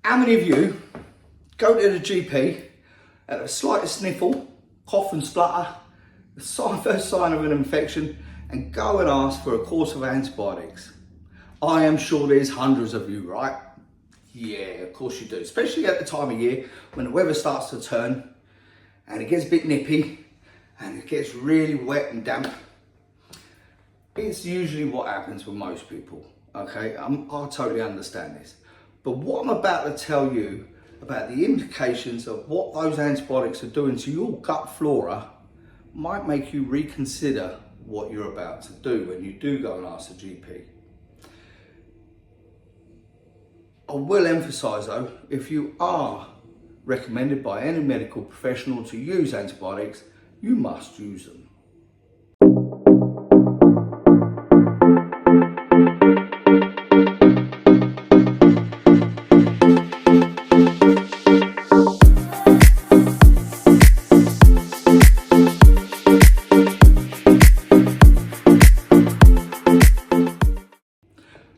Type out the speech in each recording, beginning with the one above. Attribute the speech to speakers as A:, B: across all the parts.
A: How many of you go to the GP at the slightest sniffle, cough and splutter, the first sign of an infection, and go and ask for a course of antibiotics? I am sure there's hundreds of you, right? Yeah, of course you do, especially at the time of year when the weather starts to turn and it gets a bit nippy and it gets really wet and damp. It's usually what happens with most people, okay? I totally understand this. But what I'm about to tell you about the implications of what those antibiotics are doing to your gut flora might make you reconsider what you're about to do when you do go and ask the GP. I will emphasise though, if you are recommended by any medical professional to use antibiotics, you must use them.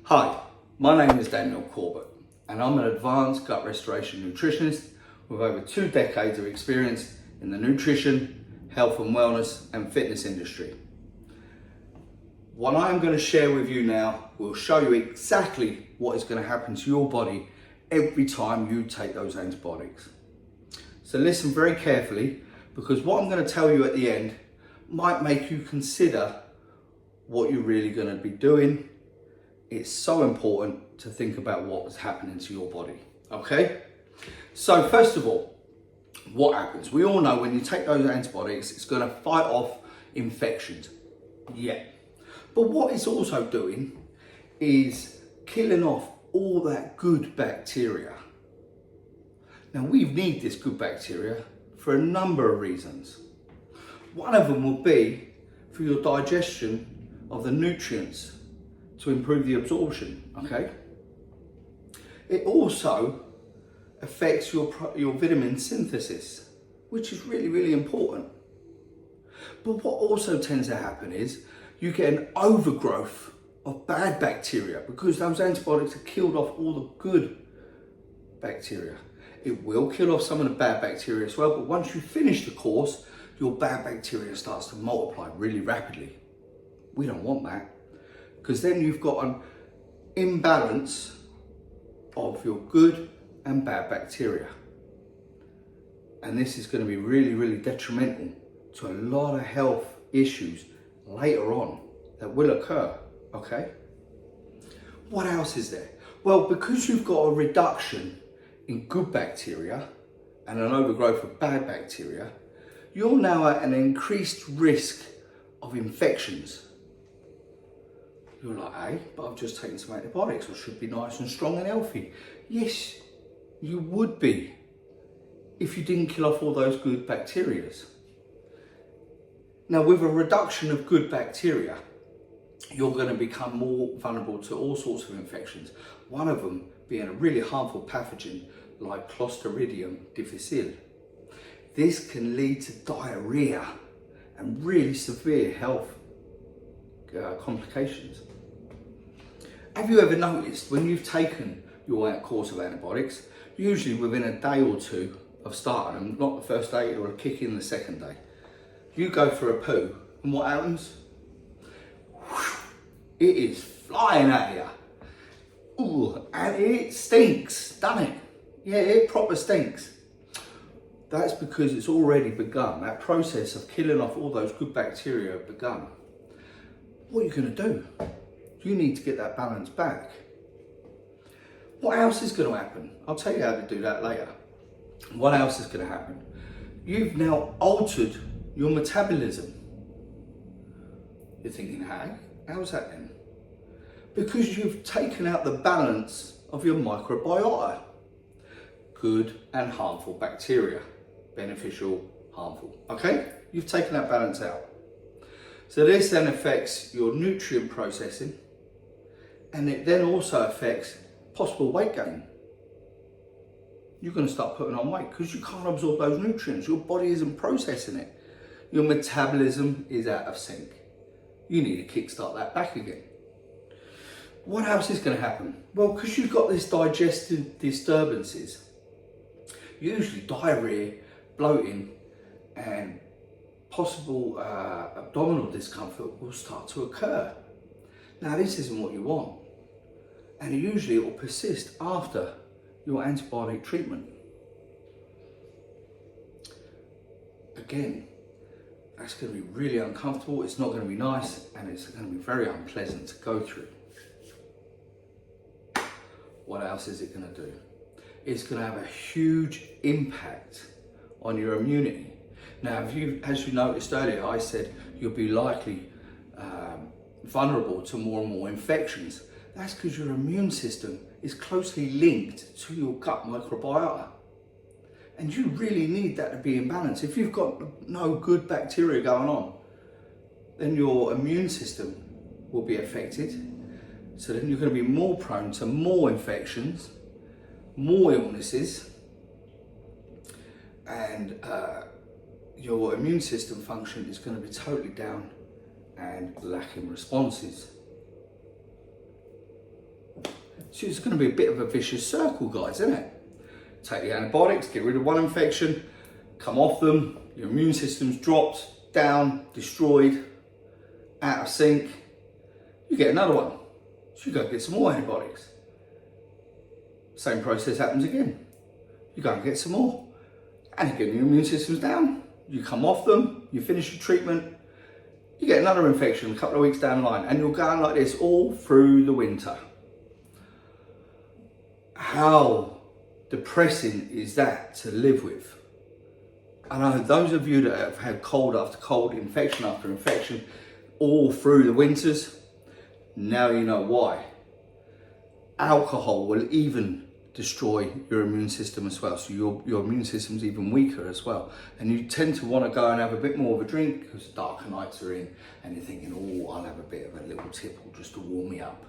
A: Hi, my name is Daniel Corbett and I'm an advanced gut restoration nutritionist with over 2 decades of experience in the nutrition, health and wellness and fitness industry. What I'm going to share with you now will show you exactly what is going to happen to your body every time you take those antibiotics. So listen very carefully, because what I'm going to tell you at the end might make you consider what you're really going to be doing. It's so important to think about what is happening to your body, okay? So first of all, what happens? We all know when you take those antibiotics, it's going to fight off infections. Yeah. But what it's also doing is killing off all that good bacteria. Now we need this good bacteria for a number of reasons. One of them will be for your digestion of the nutrients to improve the absorption, okay? It also affects your vitamin synthesis, which is really, really important. But what also tends to happen is you get an overgrowth of bad bacteria because those antibiotics have killed off all the good bacteria. It will kill off some of the bad bacteria as well, but once you finish the course, your bad bacteria starts to multiply really rapidly. We don't want that, because then you've got an imbalance of your good and bad bacteria. And this is going to be really, really detrimental to a lot of health issues later on that will occur, okay? What else is there? Well, because you've got a reduction in good bacteria and an overgrowth of bad bacteria, you're now at an increased risk of infections. You're like, hey, but I've just taken some antibiotics, I should be nice and strong and healthy. Yes, you would be if you didn't kill off all those good bacteria. Now, with a reduction of good bacteria, you're going to become more vulnerable to all sorts of infections. One of them being a really harmful pathogen like Clostridium difficile. This can lead to diarrhea and really severe health complications. Have you ever noticed when you've taken your course of antibiotics, usually within a day or two of starting them, not the first day or a kick in the second day, you go for a poo and what happens? It is flying at you. Ooh, and it stinks, doesn't it? Yeah, it proper stinks. That's because it's already begun. That process of killing off all those good bacteria have begun. What are you going to do? You need to get that balance back. What else is going to happen? I'll tell you how to do that later. What else is going to happen? You've now altered your metabolism. You're thinking, hey, how's that then? Because you've taken out the balance of your microbiota. Good and harmful bacteria. Beneficial, harmful. Okay? You've taken that balance out. So this then affects your nutrient processing, and it then also affects possible weight gain. You're going to start putting on weight because you can't absorb those nutrients. Your body isn't processing it. Your metabolism is out of sync. You need to kickstart that back again. What else is going to happen? Well, because you've got this digestive disturbances, usually diarrhea, bloating, and possible abdominal discomfort will start to occur. Now, this isn't what you want, and usually it will persist after your antibiotic treatment. Again, that's going to be really uncomfortable, it's not going to be nice, and it's going to be very unpleasant to go through. What else is it going to do? It's going to have a huge impact on your immunity. Now, as you noticed earlier, I said you'll be likely vulnerable to more and more infections. That's because your immune system is closely linked to your gut microbiota. And you really need that to be in balance. If you've got no good bacteria going on, then your immune system will be affected. So then you're going to be more prone to more infections, more illnesses, and your immune system function is going to be totally down and lacking responses. So it's going to be a bit of a vicious circle, guys, isn't it? Take the antibiotics, get rid of one infection, come off them, your immune system's dropped, down, destroyed, out of sync, you get another one. So you go get some more antibiotics. Same process happens again. You go and get some more. And again, your immune system's down, you come off them, you finish your treatment, you get another infection a couple of weeks down the line, and you're going like this all through the winter. How depressing is that to live with? I know those of you that have had cold after cold, infection after infection, all through the winters, now you know why. Alcohol will even destroy your immune system as well. So your immune system's even weaker as well. And you tend to want to go and have a bit more of a drink because darker nights are in and you're thinking, oh, I'll have a bit of a little tipple just to warm me up.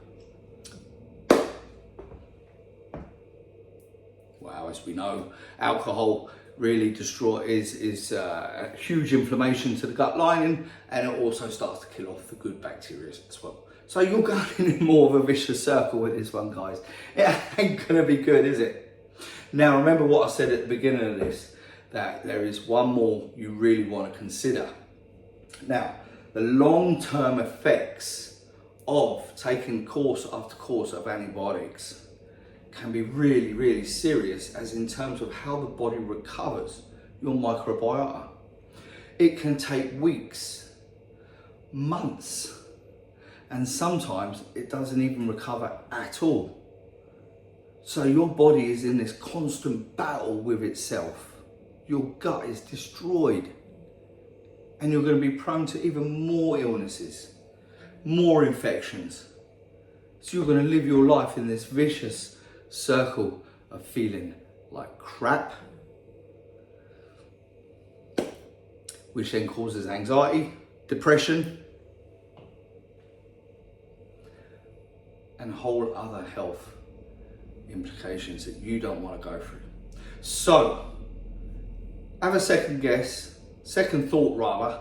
A: Wow, as we know, alcohol really is a huge inflammation to the gut lining, and it also starts to kill off the good bacteria as well. So you're going in more of a vicious circle with this one, guys. It ain't gonna be good, is it? Now, remember what I said at the beginning of this, that there is one more you really want to consider. Now, the long-term effects of taking course after course of antibiotics can be really, really serious, as in terms of how the body recovers your microbiota. It can take weeks, months, and sometimes it doesn't even recover at all. So your body is in this constant battle with itself. Your gut is destroyed, and you're going to be prone to even more illnesses, more infections. So you're going to live your life in this vicious circle of feeling like crap, which then causes anxiety, depression, and whole other health implications that you don't want to go through. So have a second thought rather,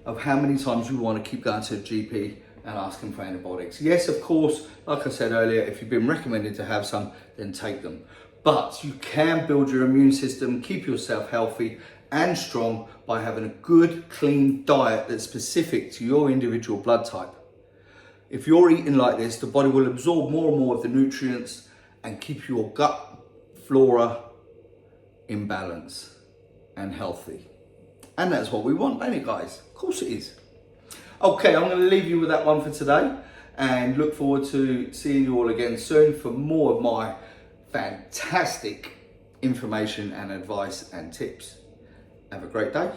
A: of how many times you want to keep going to a GP and asking for antibiotics. Yes, of course, like I said earlier, if you've been recommended to have some, then take them. But you can build your immune system, keep yourself healthy and strong by having a good, clean diet that's specific to your individual blood type. If you're eating like this, the body will absorb more and more of the nutrients and keep your gut flora in balance and healthy. And that's what we want, ain't it, guys? Of course it is. Okay, I'm going to leave you with that one for today and look forward to seeing you all again soon for more of my fantastic information and advice and tips. Have a great day.